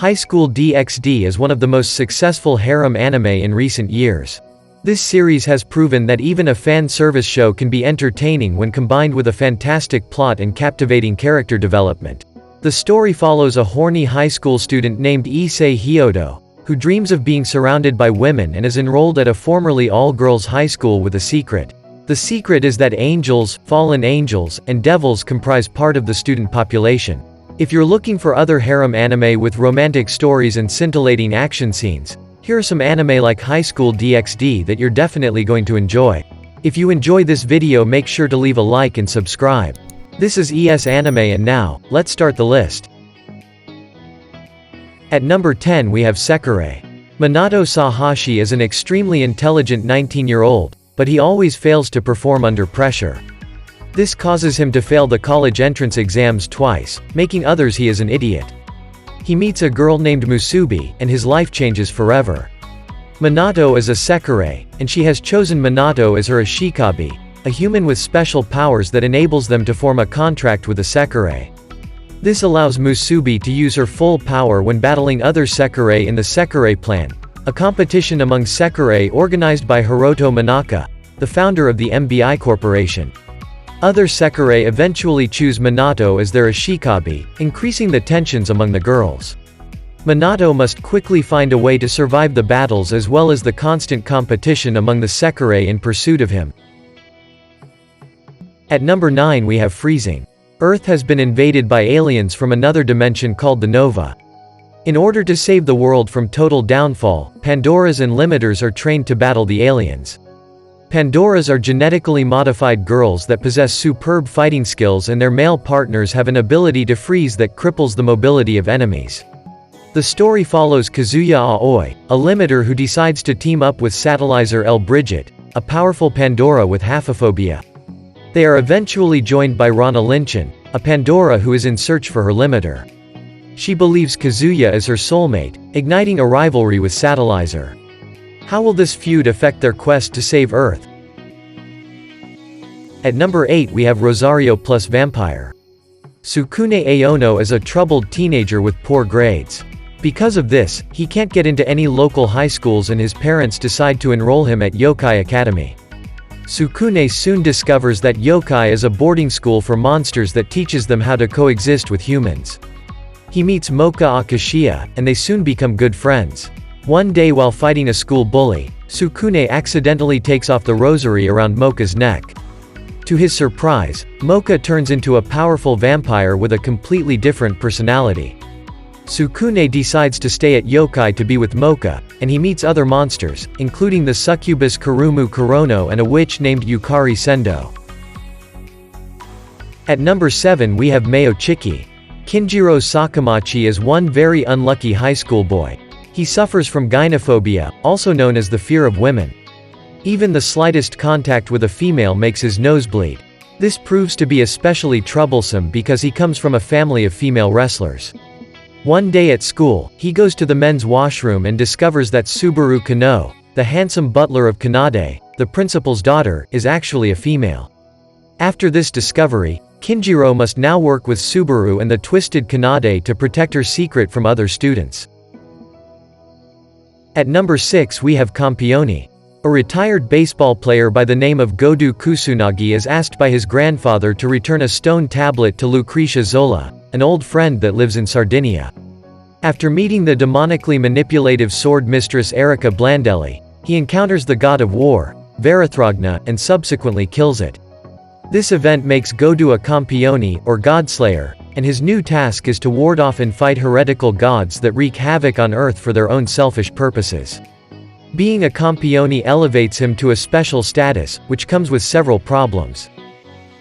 High School DxD is one of the most successful harem anime in recent years. This series has proven that even a fan service show can be entertaining when combined with a fantastic plot and captivating character development. The story follows a horny high school student named Issei Hyodo, who dreams of being surrounded by women and is enrolled at a formerly all-girls high school with a secret. The secret is that angels, fallen angels, and devils comprise part of the student population. If you're looking for other harem anime with romantic stories and scintillating action scenes, here are some anime like High School DxD that you're definitely going to enjoy. If you enjoy this video, make sure to leave a like and subscribe. This is ES Anime, and now, let's start the list. At number 10 we have Sekirei. Minato Sahashi is an extremely intelligent 19-year-old, but he always fails to perform under pressure. This causes him to fail the college entrance exams twice, making others he is an idiot. He meets a girl named Musubi, and his life changes forever. Minato is a Sekirei, and she has chosen Minato as her Ashikabi, a human with special powers that enables them to form a contract with a Sekirei. This allows Musubi to use her full power when battling other Sekirei in the Sekirei Plan, a competition among Sekirei organized by Hiroto Manaka, the founder of the MBI Corporation. Other Sekirei eventually choose Minato as their Ashikabi, increasing the tensions among the girls. Minato must quickly find a way to survive the battles as well as the constant competition among the Sekirei in pursuit of him. At number 9 we have Freezing. Earth has been invaded by aliens from another dimension called the Nova. In order to save the world from total downfall, Pandoras and Limiters are trained to battle the aliens. Pandoras are genetically modified girls that possess superb fighting skills, and their male partners have an ability to freeze that cripples the mobility of enemies. The story follows Kazuya Aoi, a limiter who decides to team up with Satellizer L. Bridget, a powerful Pandora with haphophobia. They are eventually joined by Rana Linchin, a Pandora who is in search for her limiter. She believes Kazuya is her soulmate, igniting a rivalry with Satellizer. How will this feud affect their quest to save Earth? At number 8 we have Rosario plus Vampire. Sukune Aono is a troubled teenager with poor grades. Because of this, he can't get into any local high schools, and his parents decide to enroll him at Yokai Academy. Sukune soon discovers that Yokai is a boarding school for monsters that teaches them how to coexist with humans. He meets Mocha Akashiya, and they soon become good friends. One day while fighting a school bully, Sukune accidentally takes off the rosary around Mocha's neck. To his surprise, Mocha turns into a powerful vampire with a completely different personality. Sukune decides to stay at Yokai to be with Mocha, and he meets other monsters, including the succubus Kurumu Kurono and a witch named Yukari Sendo. At number 7 we have Meo Chiki. Kinjiro Sakamachi is one very unlucky high school boy. He suffers from gynophobia, also known as the fear of women. Even the slightest contact with a female makes his nose bleed. This proves to be especially troublesome because he comes from a family of female wrestlers. One day at school, he goes to the men's washroom and discovers that Subaru Kano, the handsome butler of Kanade, the principal's daughter, is actually a female. After this discovery, Kinjiro must now work with Subaru and the twisted Kanade to protect her secret from other students. At number 6 we have Campione. A retired baseball player by the name of Godu Kusunagi is asked by his grandfather to return a stone tablet to Lucretia Zola, an old friend that lives in Sardinia. After meeting the demonically manipulative sword mistress Erica Blandelli, he encounters the god of war, Varathragna, and subsequently kills it. This event makes Godu a Campione, or Godslayer, and his new task is to ward off and fight heretical gods that wreak havoc on Earth for their own selfish purposes. Being a Campione elevates him to a special status, which comes with several problems.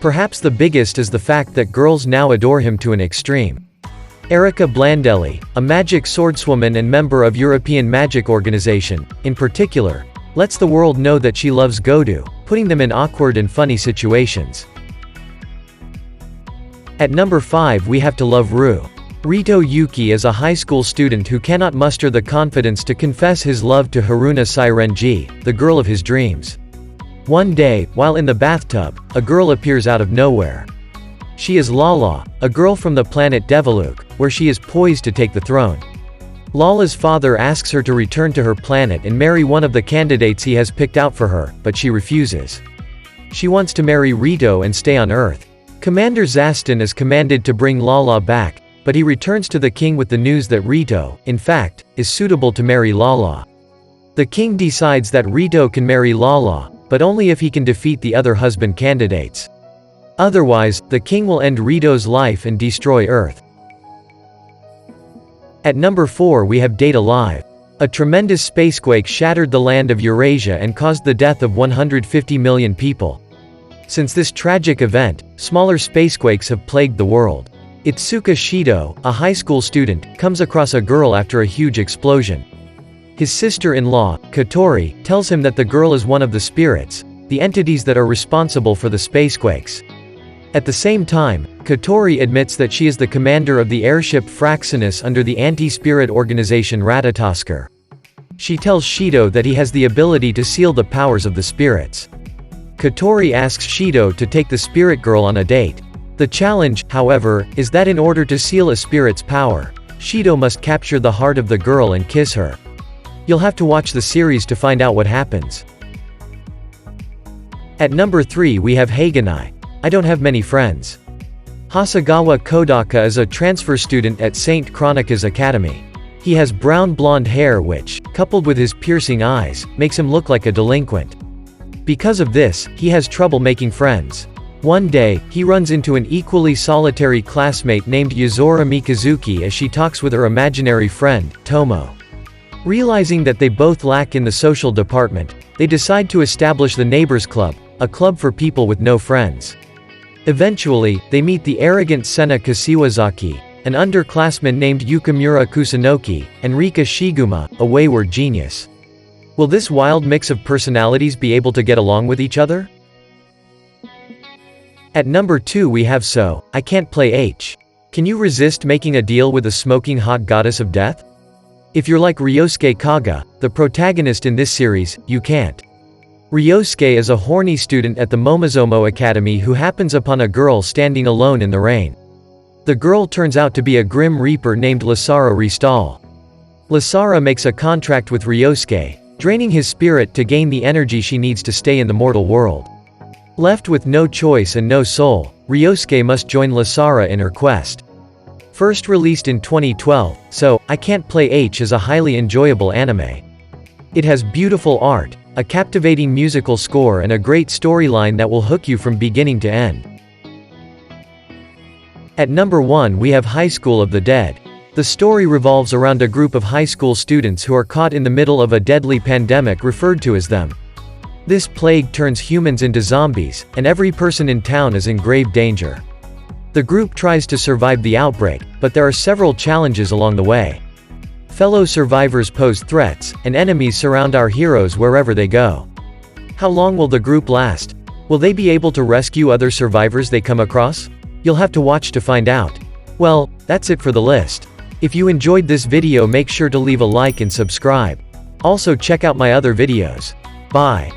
Perhaps the biggest is the fact that girls now adore him to an extreme. Erica Blandelli, a magic swordswoman and member of European Magic Organization, in particular, lets the world know that she loves Godu, putting them in awkward and funny situations. At number 5 we have To Love Ru. Rito Yuki is a high school student who cannot muster the confidence to confess his love to Haruna Sairenji, the girl of his dreams. One day, while in the bathtub, a girl appears out of nowhere. She is Lala, a girl from the planet Deviluk, where she is poised to take the throne. Lala's father asks her to return to her planet and marry one of the candidates he has picked out for her, but she refuses. She wants to marry Rito and stay on Earth. Commander Zaston is commanded to bring Lala back, but he returns to the king with the news that Rito, in fact, is suitable to marry Lala. The king decides that Rito can marry Lala, but only if he can defeat the other husband candidates. Otherwise, the king will end Rito's life and destroy Earth. At number 4 we have Data Live. A tremendous spacequake shattered the land of Eurasia and caused the death of 150 million people. Since this tragic event, smaller spacequakes have plagued the world. Itsuka Shido, a high school student, comes across a girl after a huge explosion. His sister-in-law, Katori, tells him that the girl is one of the spirits, the entities that are responsible for the spacequakes. At the same time, Katori admits that she is the commander of the airship Fraxinus under the anti-spirit organization Ratatoskr. She tells Shido that he has the ability to seal the powers of the spirits. Katori asks Shido to take the spirit girl on a date. The challenge, however, is that in order to seal a spirit's power, Shido must capture the heart of the girl and kiss her. You'll have to watch the series to find out what happens. At number 3 we have Haganai. I don't have many friends. Hasagawa Kodaka is a transfer student at St. Chronica's Academy. He has brown blonde hair which, coupled with his piercing eyes, makes him look like a delinquent. Because of this, he has trouble making friends. One day, he runs into an equally solitary classmate named Yuzora Mikazuki as she talks with her imaginary friend, Tomo. Realizing that they both lack in the social department, they decide to establish the Neighbors Club, a club for people with no friends. Eventually, they meet the arrogant Sena Kashiwazaki, an underclassman named Yukimura Kusunoki, and Rika Shiguma, a wayward genius. Will this wild mix of personalities be able to get along with each other? At number 2 we have So, I Can't Play H. Can you resist making a deal with a smoking hot goddess of death? If you're like Ryosuke Kaga, the protagonist in this series, you can't. Ryosuke is a horny student at the Momozomo Academy who happens upon a girl standing alone in the rain. The girl turns out to be a grim reaper named Lasara Ristal. Lasara makes a contract with Ryosuke, draining his spirit to gain the energy she needs to stay in the mortal world. Left with no choice and no soul, Ryosuke must join Lasara in her quest. First released in 2012, So, I Can't Play H is a highly enjoyable anime. It has beautiful art, a captivating musical score and a great storyline that will hook you from beginning to end. At number 1 we have High School of the Dead. The story revolves around a group of high school students who are caught in the middle of a deadly pandemic referred to as them. This plague turns humans into zombies, and every person in town is in grave danger. The group tries to survive the outbreak, but there are several challenges along the way. Fellow survivors pose threats, and enemies surround our heroes wherever they go. How long will the group last? Will they be able to rescue other survivors they come across? You'll have to watch to find out. Well, that's it for the list. If you enjoyed this video make sure to leave a like and subscribe. Also check out my other videos. Bye.